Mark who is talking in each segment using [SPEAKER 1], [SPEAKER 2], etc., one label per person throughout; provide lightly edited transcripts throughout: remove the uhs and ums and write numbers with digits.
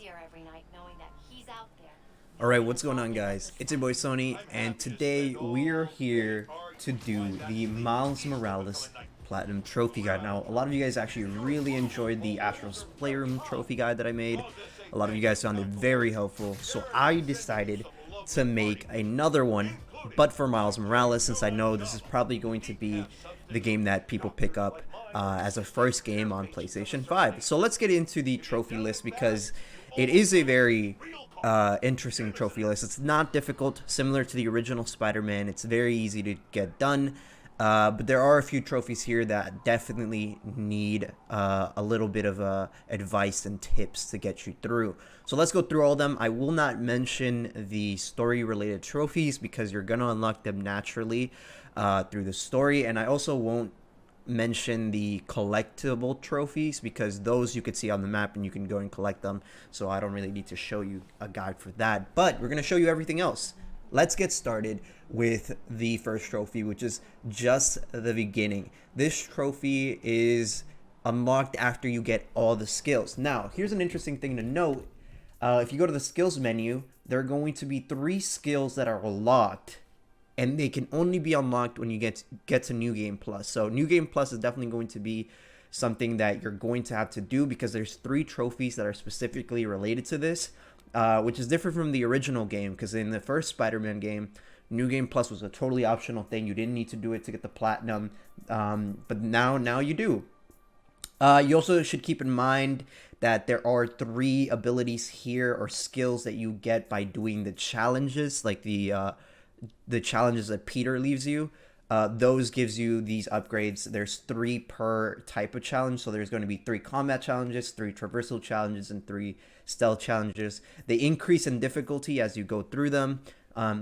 [SPEAKER 1] easier every night knowing that he's out there.
[SPEAKER 2] Alright, what's going on, guys? It's your boy Sohnee, and today we're here to do the Miles Morales Platinum Trophy Guide. Now, a lot of you guys actually really enjoyed the Astros Playroom Trophy Guide that I made. A lot of you guys found it very helpful, so I decided to make another one, but for Miles Morales, since I know this is probably going to be the game that people pick up as a first game on PlayStation 5. So let's get into the trophy list because it is a very interesting trophy list. It's not difficult, similar to the original Spider-Man. It's very easy to get done, but there are a few trophies here that definitely need a little bit of advice and tips to get you through. So let's go through all of them. I will not mention the story-related trophies because you're gonna unlock them naturally through the story, and I also won't mention the collectible trophies because those you could see on the map and you can go and collect them, so I don't really need to show you a guide for that, but we're going to show you everything else. Let's get started with the first trophy, which is just the beginning. This trophy is unlocked after you get all the skills. Now, here's an interesting thing to note. If you go to the skills menu, there are going to be 3 skills that are locked, and they can only be unlocked when you get to New Game Plus. So New Game Plus is definitely going to be something that you're going to have to do because there's 3 trophies that are specifically related to this, which is different from the original game, because in the first Spider-Man game, New Game Plus was a totally optional thing. You didn't need to do it to get the platinum, but now you do. You also should keep in mind that there are 3 abilities here or skills that you get by doing the challenges, like the challenges that Peter leaves you. Those gives you these upgrades. There's 3 per type of challenge, so there's going to be 3 combat challenges, 3 traversal challenges, and 3 stealth challenges. They increase in difficulty as you go through them.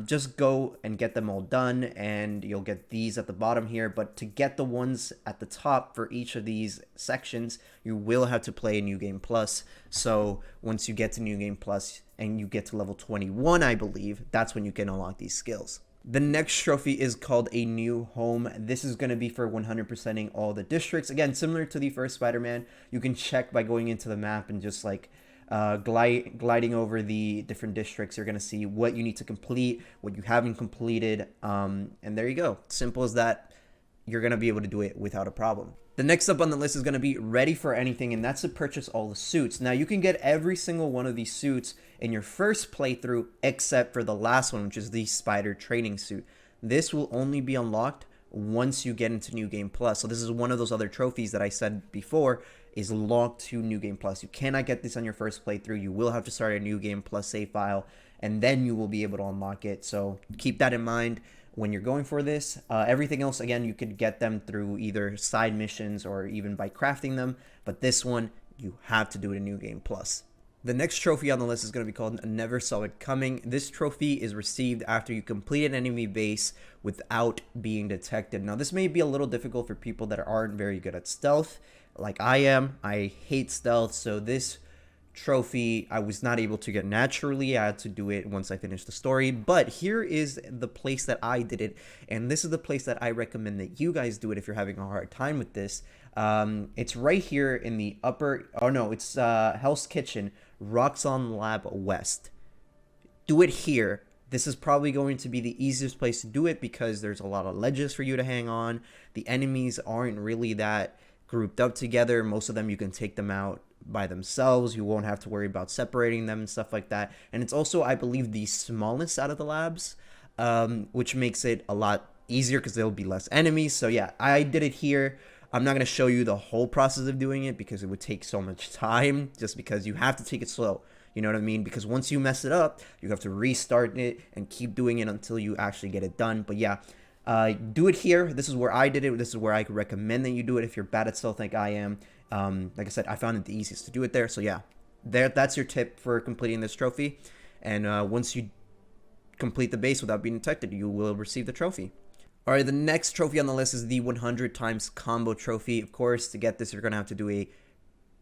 [SPEAKER 2] Just go and get them all done, and you'll get these at the bottom here. But to get the ones at the top for each of these sections, you will have to play New Game Plus. So once you get to New Game Plus and you get to level 21, I believe, that's when you can unlock these skills. The next trophy is called A New Home. This is going to be for 100%ing all the districts. Again, similar to the first Spider-Man, you can check by going into the map and just like gliding over the different districts. You're going to see what you need to complete, what you haven't completed, and there you go. Simple as that. You're going to be able to do it without a problem. The next up on the list is going to be Ready for Anything, and that's to purchase all the suits. Now, you can get every single one of these suits in your first playthrough except for the last one, which is the Spider Training Suit. This will only be unlocked once you get into New Game Plus. So this is one of those other trophies that I said before is locked to New Game Plus. You cannot get this on your first playthrough. You will have to start a New Game Plus save file, and then you will be able to unlock it. So keep that in mind when you're going for this. Everything else, again, you could get them through either side missions or even by crafting them, but this one, you have to do it in New Game Plus. The next trophy on the list is going to be called Never Saw It Coming. This trophy is received after you complete an enemy base without being detected. Now, this may be a little difficult for people that aren't very good at stealth, like I am. I hate stealth, so this trophy I was not able to get naturally. I had to do it once I finished the story, but here is the place that I did it, and this is the place that I recommend that you guys do it if you're having a hard time with this. It's right here in the upper, oh no, it's Hell's Kitchen, Roxxon Lab West. Do it here. This is probably going to be the easiest place to do it because there's a lot of ledges for you to hang on. The enemies aren't really that grouped up together. Most of them you can take them out by themselves. You won't have to worry about separating them and stuff like that. And it's also, I believe, the smallest out of the labs, which makes it a lot easier because there'll be less enemies. So yeah, I did it here. I'm not going to show you the whole process of doing it because it would take so much time, just because you have to take it slow. You know what I mean? Because once you mess it up, you have to restart it and keep doing it until you actually get it done. But yeah, do it here. This is where I did it. This is where I could recommend that you do it if you're bad at stealth like I am. Like I said, I found it the easiest to do it there. So yeah, that's your tip for completing this trophy. And once you complete the base without being detected, you will receive the trophy. All right, the next trophy on the list is the 100 times combo trophy. Of course, to get this, you're going to have to do a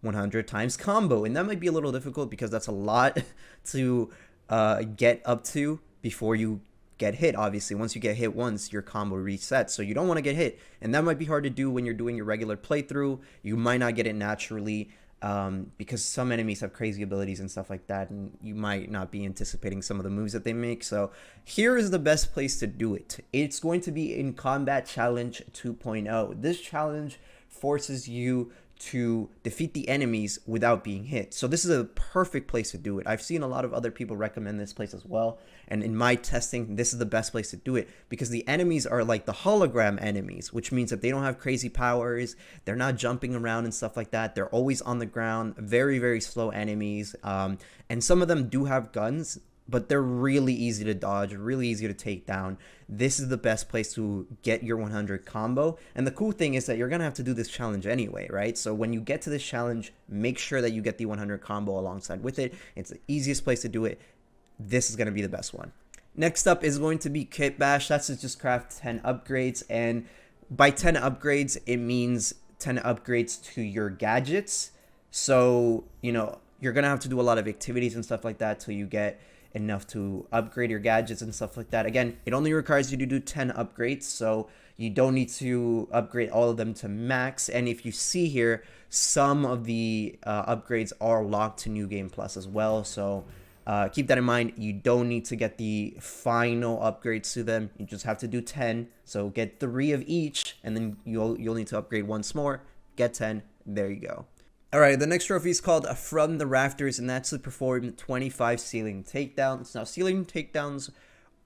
[SPEAKER 2] 100 times combo, and that might be a little difficult because that's a lot to get up to before you get hit. Obviously, once you get hit once, your combo resets, so you don't want to get hit, and that might be hard to do when you're doing your regular playthrough. You might not get it naturally. because some enemies have crazy abilities and stuff like that, and you might not be anticipating some of the moves that they make. So here is the best place to do it. It's going to be in Combat Challenge 2.0. This challenge forces you to defeat the enemies without being hit. So this is a perfect place to do it. I've seen a lot of other people recommend this place as well, and in my testing, this is the best place to do it because the enemies are like the hologram enemies, which means that they don't have crazy powers, they're not jumping around and stuff like that, they're always on the ground, very, very slow enemies, and some of them do have guns, but they're really easy to dodge, really easy to take down. This is the best place to get your 100 combo. And the cool thing is that you're going to have to do this challenge anyway, right? So when you get to this challenge, make sure that you get the 100 combo alongside with it. It's the easiest place to do it. This is going to be the best one. Next up is going to be Kitbash. That's to just craft 10 upgrades. And by 10 upgrades, it means 10 upgrades to your gadgets. So, you know, you're going to have to do a lot of activities and stuff like that till you get enough to upgrade your gadgets and stuff like that. Again, it only requires you to do 10 upgrades, so you don't need to upgrade all of them to max. And if you see here, some of the upgrades are locked to New Game Plus as well, so keep that in mind. You don't need to get the final upgrades to them. You just have to do 10, so get 3 of each, and then you'll need to upgrade once more, get 10. There you go. Alright, the next trophy is called From the Rafters, and that's to perform 25 ceiling takedowns. Now, ceiling takedowns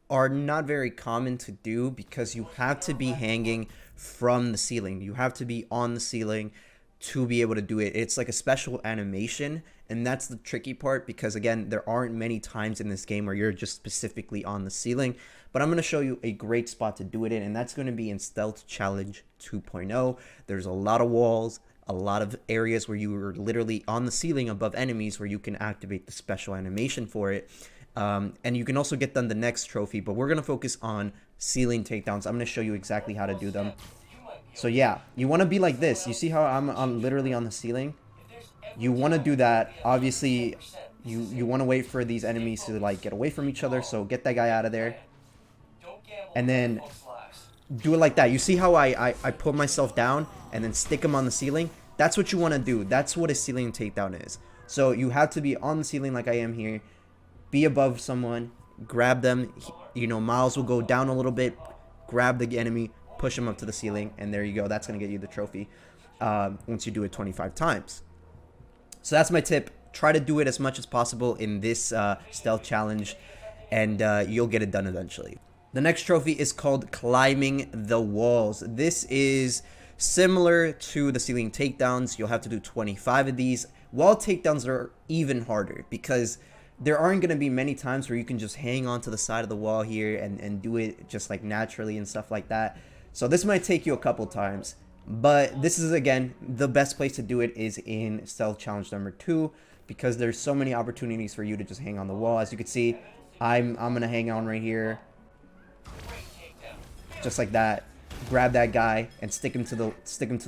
[SPEAKER 2] are not very common to do because you have to be hanging from the ceiling. You have to be on the ceiling to be able to do it. It's like a special animation, and that's the tricky part because, again, there aren't many times in this game where you're just specifically on the ceiling. But I'm going to show you a great spot to do it in, and that's going to be in Stealth Challenge 2.0. There's a lot of walls, a lot of areas where you are literally on the ceiling above enemies where you can activate the special animation for it. And you can also get done the next trophy, but we're going to focus on ceiling takedowns. I'm going to show you exactly how to do them. So yeah, you want to be like this. You see how I'm literally on the ceiling? You want to do that. Obviously, you want to wait for these enemies to like get away from each other, so get that guy out of there. And then do it like that. You see how I put myself down and then stick him on the ceiling? That's what you want to do. That's what a ceiling takedown is. So you have to be on the ceiling like I am here, be above someone, grab them. You know, Miles will go down a little bit, grab the enemy, push him up to the ceiling, and there you go. That's going to get you the trophy once you do it 25 times. So that's my tip. Try to do it as much as possible in this stealth challenge, and you'll get it done eventually. The next trophy is called Climbing the Walls. This is similar to the ceiling takedowns. You'll have to do 25 of these. Wall takedowns are even harder because there aren't going to be many times where you can just hang onto the side of the wall here and do it just like naturally and stuff like that. So this might take you a couple times, but this is, again, the best place to do it is in Stealth Challenge number 2 because there's so many opportunities for you to just hang on the wall. As you can see, I'm going to hang on right here. Just like that, grab that guy and stick him to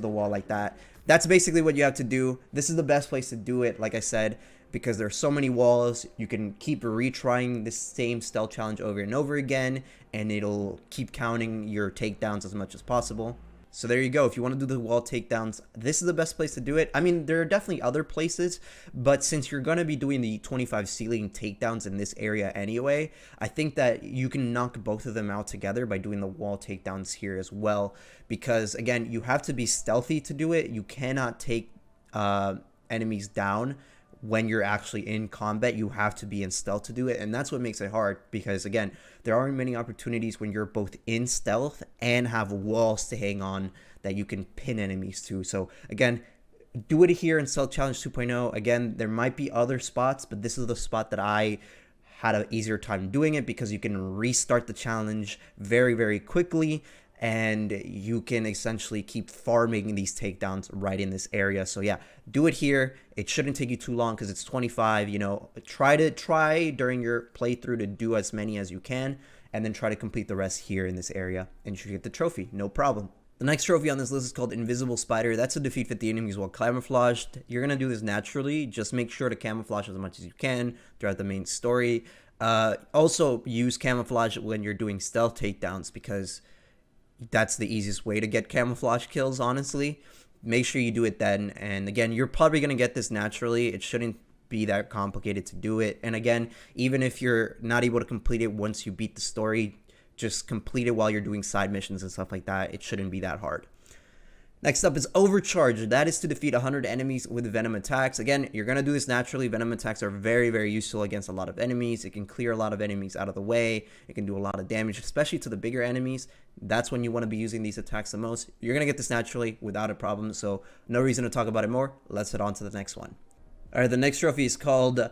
[SPEAKER 2] the wall like that. That's basically what you have to do. This is the best place to do it, like I said, because there's so many walls. You can keep retrying this same stealth challenge over and over again, and it'll keep counting your takedowns as much as possible. So there you go. If you want to do the wall takedowns, this is the best place to do it. I mean, there are definitely other places, but since you're going to be doing the 25 ceiling takedowns in this area anyway, I think that you can knock both of them out together by doing the wall takedowns here as well. Because, again, you have to be stealthy to do it. You cannot take enemies down when you're actually in combat. You have to be in stealth to do it, and that's what makes it hard because, again, there aren't many opportunities when you're both in stealth and have walls to hang on that you can pin enemies to. So again, do it here in Stealth Challenge 2.0. Again, there might be other spots, but this is the spot that I had an easier time doing it because you can restart the challenge very, very quickly, and you can essentially keep farming these takedowns right in this area. So yeah, do it here. It shouldn't take you too long because it's 25. You know, try during your playthrough to do as many as you can, and then try to complete the rest here in this area, and you should get the trophy, no problem. The next trophy on this list is called Invisible Spider. That's to defeat 50 enemies while camouflaged. You're going to do this naturally. Just make sure to camouflage as much as you can throughout the main story. Also, use camouflage when you're doing stealth takedowns because that's the easiest way to get camouflage kills, honestly. make sure you do it then. And again, you're probably going to get this naturally. It shouldn't be that complicated to do it. And again, even if you're not able to complete it once you beat the story, just complete it while you're doing side missions and stuff like that. It shouldn't be that hard. Next up is Overcharge. That is to defeat 100 enemies with Venom attacks. Again, you're going to do this naturally. Venom attacks are very, very useful against a lot of enemies. It can clear a lot of enemies out of the way. It can do a lot of damage, especially to the bigger enemies. That's when you want to be using these attacks the most. You're going to get this naturally without a problem, so no reason to talk about it more. Let's head on to the next one. All right, the next trophy is called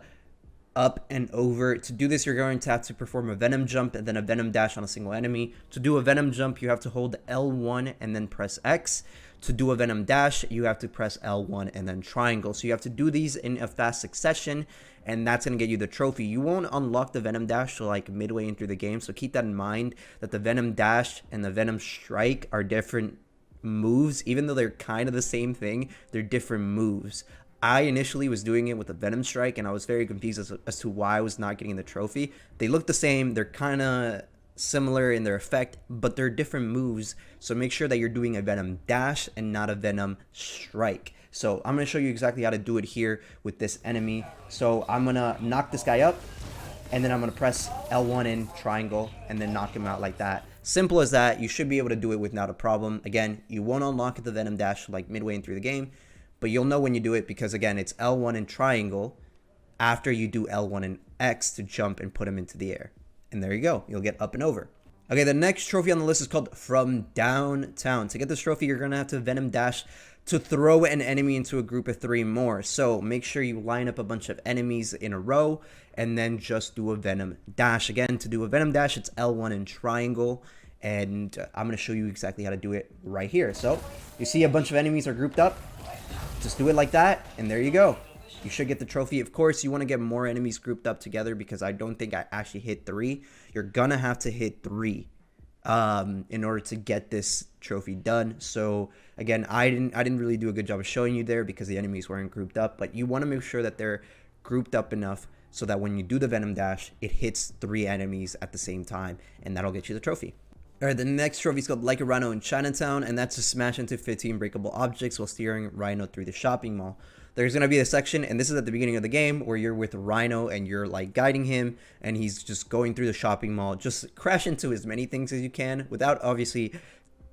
[SPEAKER 2] Up and Over. To do this, you're going to have to perform a Venom jump and then a Venom dash on a single enemy. To do a Venom jump, you have to hold L1 and then press X. To do a Venom dash, you have to press L1 and then triangle. So you have to do these in a fast succession, and that's going to get you the trophy. You won't unlock the Venom dash till like midway into the game, so keep that in mind, that the Venom dash and the Venom strike are different moves. Even though they're kind of the same thing, they're different moves. I initially was doing it with the Venom strike, and I was very confused as to why I was not getting the trophy. They look the same, they're kind of similar in their effect, but they're different moves, so make sure that you're doing a Venom dash and not a Venom strike. So I'm going to show you exactly how to do it here with this enemy. So I'm going to knock this guy up, and then I'm going to press L1 in triangle and then knock him out like that. Simple as that. You should be able to do it without a problem. Again, you won't unlock the Venom dash like midway in through the game, but you'll know when you do it, because again, it's L1 and triangle after you do L1 and X to jump and put him into the air. And there you go. You'll get Up and Over. Okay, the next trophy on the list is called From Downtown. To get this trophy, you're going to have to Venom dash to throw an enemy into a group of 3 more. So make sure you line up a bunch of enemies in a row and then just do a Venom dash. Again, to do a Venom dash, it's L1 and triangle. And I'm going to show you exactly how to do it right here. So you see a bunch of enemies are grouped up. Just do it like that, and there you go. You should get the trophy. Of course, you want to get more enemies grouped up together, because I don't think I actually hit 3. You're gonna have to hit 3 in order to get this trophy done. So again, I didn't really do a good job of showing you there because the enemies weren't grouped up, but you want to make sure that they're grouped up enough so that when you do the Venom dash, it hits 3 enemies at the same time, and that'll get you the trophy. Alright, the next trophy is called Like a Rhino in Chinatown, and that's to smash into 15 breakable objects while steering Rhino through the shopping mall. There's going to be a section, and this is at the beginning of the game, where you're with Rhino and you're like guiding him, and he's just going through the shopping mall. Just crash into as many things as you can without obviously,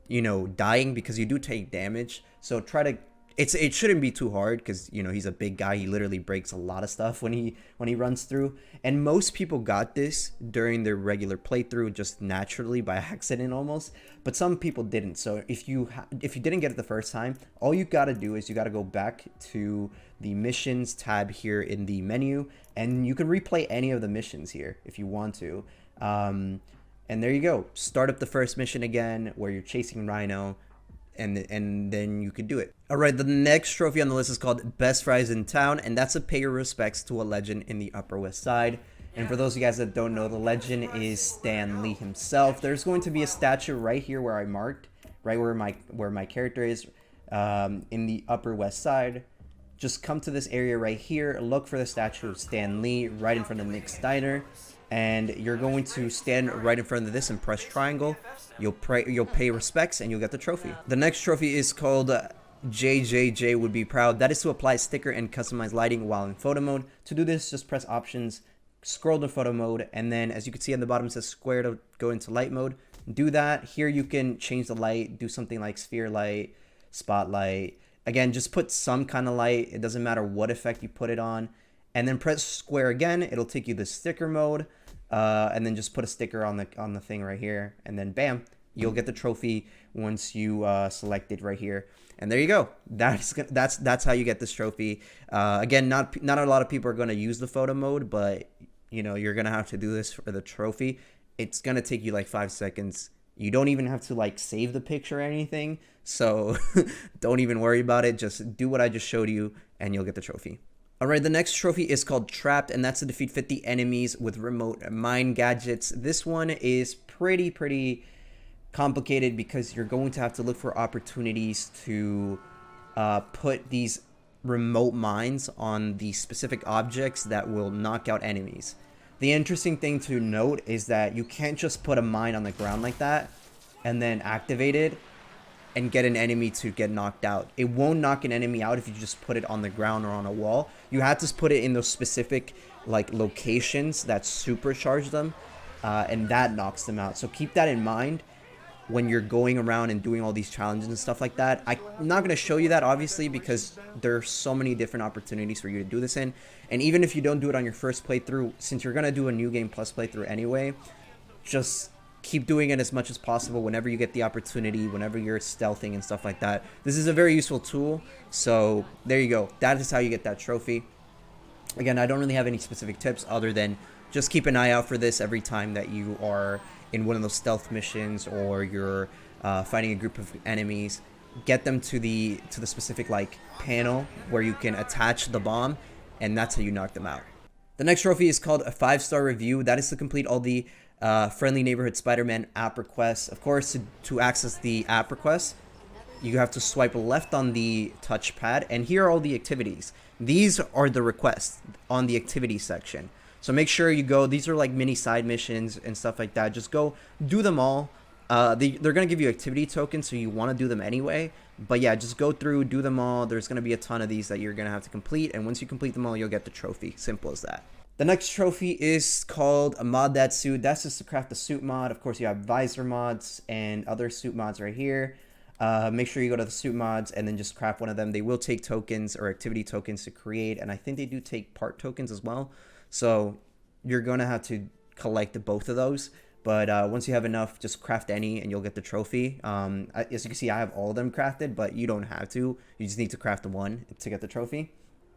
[SPEAKER 2] you know, dying, because you do take damage. So try to, it shouldn't be too hard, because, you know, he's a big guy. He literally breaks a lot of stuff when he runs through. And most people got this during their regular playthrough just naturally by accident almost, but some people didn't. So if you didn't get it the first time, all you got to do is you got to go back to the missions tab here in the menu, and you can replay any of the missions here if you want to. And there you go. Start up the first mission again where you're chasing Rhino, and then you could do it. All right, the next trophy on the list is called Best Fries in Town, and that's to pay your respects to a legend in the Upper West Side. And for those of you guys that don't know, the legend is Stan Lee himself. There's going to be a statue right here where I marked, right where my character is, in the Upper West Side. Just come to this area right here, look for the statue of Stan Lee right in front of Nick's Diner, and you're going to stand right in front of this and press triangle. You'll pay respects, and you'll get the trophy. The next trophy is called JJJ Would Be Proud. That is to apply sticker and customize lighting while in photo mode. To do this, just press options, scroll to photo mode, and then as you can see on the bottom it says square to go into light mode. Do that. Here you can change the light, do something like sphere light, spotlight. Again, just put some kind of light. It doesn't matter what effect you put it on. And then press square again. It'll take you to sticker mode. And then just put a sticker on the thing right here, and then bam, you'll get the trophy once you select it right here. And there you go. That's how you get this trophy. Again, not a lot of people are going to use the photo mode, but you know, you're going to have to do this for the trophy. It's going to take you like 5 seconds. You don't even have to like save the picture or anything, so don't even worry about it. Just do what I just showed you and you'll get the trophy. Alright, the next trophy is called Trapped, and that's to defeat 50 enemies with remote mine gadgets. This one is pretty complicated because you're going to have to look for opportunities to put these remote mines on the specific objects that will knock out enemies. The interesting thing to note is that you can't just put a mine on the ground like that and then activate it and get an enemy to get knocked out. It won't knock an enemy out if you just put it on the ground or on a wall. You have to put it in those specific like locations that supercharge them, and that knocks them out. So keep that in mind when you're going around and doing all these challenges and stuff like that. I'm not going to show you that, obviously, because there's so many different opportunities for you to do this in. And even if you don't do it on your first playthrough, since you're going to do a New Game Plus playthrough anyway, just keep doing it as much as possible whenever you get the opportunity, whenever you're stealthing and stuff like that. This is a very useful tool. So there you go. That is how you get that trophy. Again, I don't really have any specific tips other than just keep an eye out for this every time that you are in one of those stealth missions or you're fighting a group of enemies. Get them to the specific like panel where you can attach the bomb, and that's how you knock them out. The next trophy is called a 5-star review. That is to complete all the Friendly Neighborhood Spider-Man app requests. Of course, to access the app requests, you have to swipe left on the touchpad, and here are all the activities. These are the requests on the activity section. So make sure you go. These are like mini side missions and stuff like that. Just go do them all. They're going to give you activity tokens, so you want to do them anyway. But yeah, just go through, do them all. There's going to be a ton of these that you're going to have to complete. And once you complete them all, you'll get the trophy. Simple as that. The next trophy is called a Mod That Suit. That's just to craft the suit mod. Of course, you have visor mods and other suit mods right here. Make sure you go to the suit mods and then just craft one of them. They will take tokens or activity tokens to create. And I think they do take part tokens as well. So you're going to have to collect both of those. But once you have enough, just craft any and you'll get the trophy. As you can see, I have all of them crafted, but you don't have to. You just need to craft the one to get the trophy.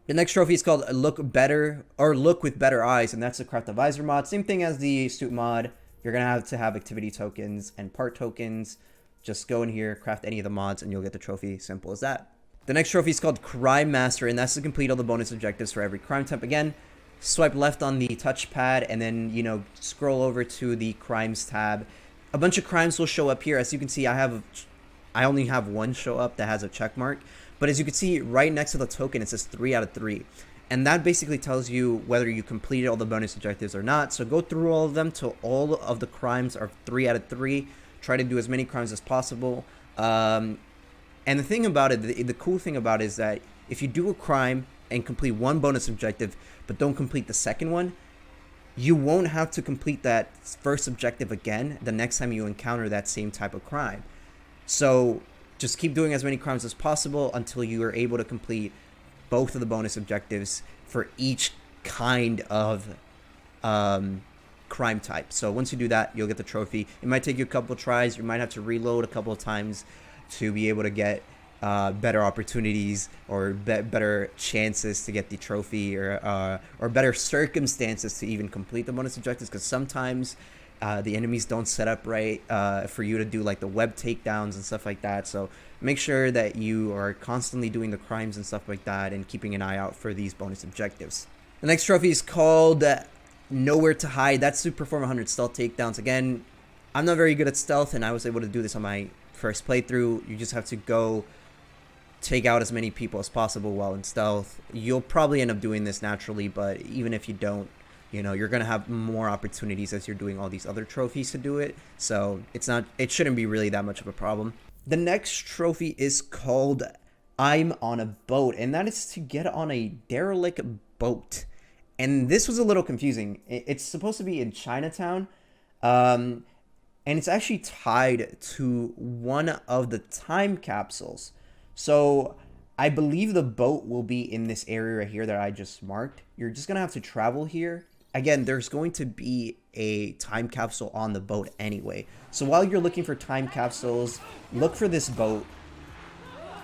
[SPEAKER 2] The next trophy is called Look Better or Look with Better Eyes, and that's the craft the visor mod. Same thing as the suit mod. You're going to have activity tokens and part tokens. Just go in here, craft any of the mods, and you'll get the trophy. Simple as that. The next trophy is called Crime Master, and that's to complete all the bonus objectives for every crime type. Again, swipe left on the touchpad and then, you know, scroll over to the crimes tab. A bunch of crimes will show up here. As you can see, I only have one show up that has a check mark. But as you can see, right next to the token, it says 3 out of 3. And that basically tells you whether you completed all the bonus objectives or not. So go through all of them till all of the crimes are 3 out of 3. Try to do as many crimes as possible. And the thing about it, the cool thing about it is that if you do a crime and complete one bonus objective, but don't complete the second one, you won't have to complete that first objective again the next time you encounter that same type of crime. So just keep doing as many crimes as possible until you are able to complete both of the bonus objectives for each kind of crime type. So once you do that, you'll get the trophy. It might take you a couple of tries. You might have to reload a couple of times to be able to get better opportunities or better chances to get the trophy, or better circumstances to even complete the bonus objectives, because sometimes the enemies don't set up right for you to do like the web takedowns and stuff like that. So make sure that you are constantly doing the crimes and stuff like that and keeping an eye out for these bonus objectives. The next trophy is called Nowhere to Hide. That's to perform 100 stealth takedowns. Again, I'm not very good at stealth, and I was able to do this on my first playthrough. You just have to go take out as many people as possible while in stealth. You'll probably end up doing this naturally, but even if you don't, you know, you're gonna have more opportunities as you're doing all these other trophies to do it. So it shouldn't be really that much of a problem. The next trophy is called I'm on a Boat, and that is to get on a derelict boat. And this was a little confusing. It's supposed to be in Chinatown, and it's actually tied to one of the time capsules. So I believe the boat will be in this area right here that I just marked. You're just going to have to travel here. Again, there's going to be a time capsule on the boat anyway. So while you're looking for time capsules, look for this boat.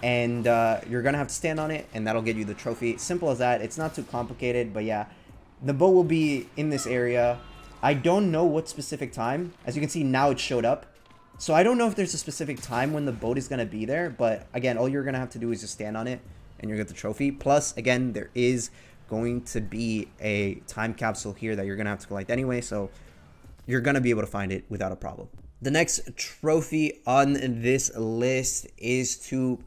[SPEAKER 2] And you're going to have to stand on it, and that'll get you the trophy. Simple as that. It's not too complicated, but yeah. The boat will be in this area. I don't know what specific time. As you can see, now it showed up. So I don't know if there's a specific time when the boat is going to be there. But again, all you're going to have to do is just stand on it and you'll get the trophy. Plus, again, there is going to be a time capsule here that you're going to have to collect anyway. So you're going to be able to find it without a problem. The next trophy on this list is to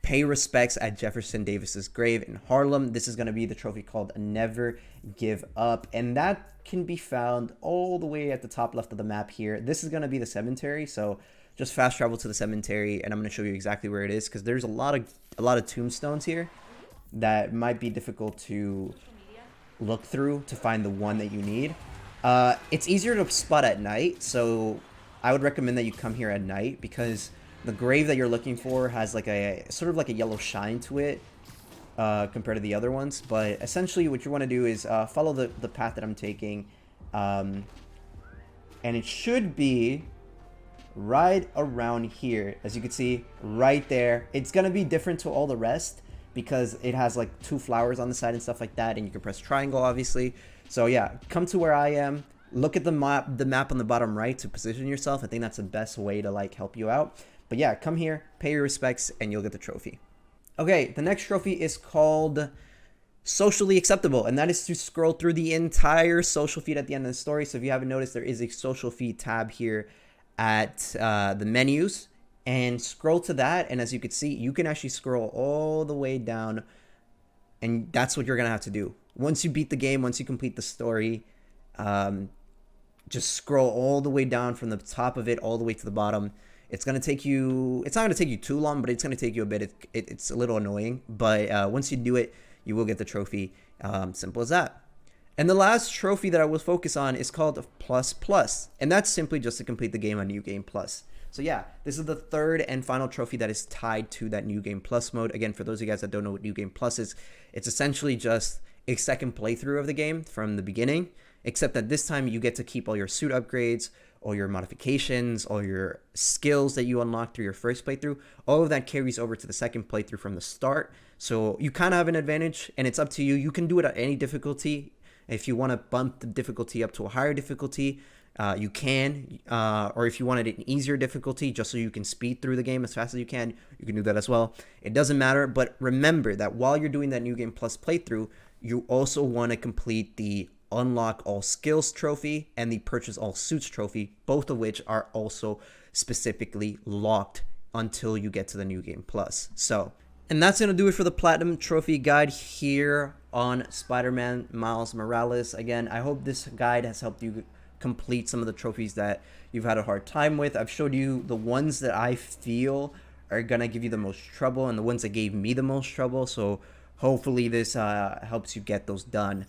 [SPEAKER 2] pay respects at Jefferson Davis's grave in Harlem. This is going to be the trophy called Never Give Up. And that can be found all the way at the top left of the map here. This is going to be the cemetery. So just fast travel to the cemetery, and I'm going to show you exactly where it is, because there's a lot of tombstones here that might be difficult to look through to find the one that you need. It's easier to spot at night, so I would recommend that you come here at night, because the grave that you're looking for has like a sort of like a yellow shine to it compared to the other ones. But essentially what you want to do is follow the path that I'm taking, and it should be right around here. As you can see right there, it's gonna be different to all the rest because it has like 2 flowers on the side and stuff like that, and you can press triangle obviously. So yeah, come to where I am, look at the map on the bottom right to position yourself. I think that's the best way to like help you out. But yeah, come here, pay your respects, and you'll get the trophy. Okay, the next trophy is called Socially Acceptable, and that is to scroll through the entire social feed at the end of the story. So if you haven't noticed, there is a social feed tab here at the menus, and scroll to that, and as you can see, you can actually scroll all the way down, and that's what you're gonna have to do once you beat the game, once you complete the story. Just scroll all the way down from the top of it all the way to the bottom. It's gonna take you, it's not gonna take you too long, but it's gonna take you a bit. It's a little annoying, but once you do it, you will get the trophy. Simple as that. And the last trophy that I will focus on is called Plus Plus, and that's simply just to complete the game on New Game Plus. So yeah, this is the third and final trophy that is tied to that New Game Plus mode. Again, for those of you guys that don't know what New Game Plus is, it's essentially just a second playthrough of the game from the beginning, except that this time you get to keep all your suit upgrades, all your modifications, all your skills that you unlock through your first playthrough. All of that carries over to the second playthrough from the start. So you kind of have an advantage, and it's up to you. You can do it at any difficulty. If you want to bump the difficulty up to a higher difficulty, you can. Or if you wanted an easier difficulty just so you can speed through the game as fast as you can do that as well. It doesn't matter, but remember that while you're doing that New Game Plus playthrough, you also want to complete the Unlock All Skills trophy and the Purchase All Suits trophy, both of which are also specifically locked until you get to the New Game Plus. So, and that's going to do it for the Platinum Trophy Guide here on Spider-Man Miles Morales. Again, I hope this guide has helped you complete some of the trophies that you've had a hard time with. I've showed you the ones that I feel are going to give you the most trouble and the ones that gave me the most trouble. So hopefully this helps you get those done.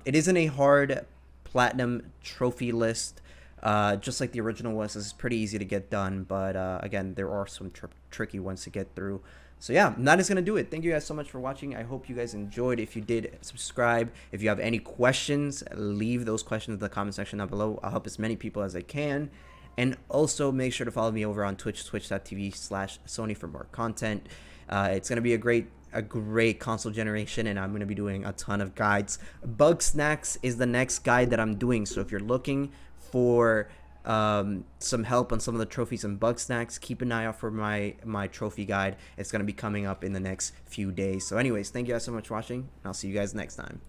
[SPEAKER 2] It isn't a hard Platinum Trophy list. Just like the original was, this is pretty easy to get done. But again, there are some tricky ones to get through. So yeah, that is going to do it. Thank you guys so much for watching. I hope you guys enjoyed. If you did, subscribe. If you have any questions, leave those questions in the comment section down below. I'll help as many people as I can. And also make sure to follow me over on Twitch, twitch.tv/Sohnee for more content. It's going to be a great console generation, and I'm going to be doing a ton of guides. Bug Snacks is the next guide that I'm doing. So if you're looking for some help on some of the trophies and Bug Snacks, keep an eye out for my trophy guide. It's going to be coming up in the next few days. So anyways, thank you guys so much for watching, and I'll see you guys next time.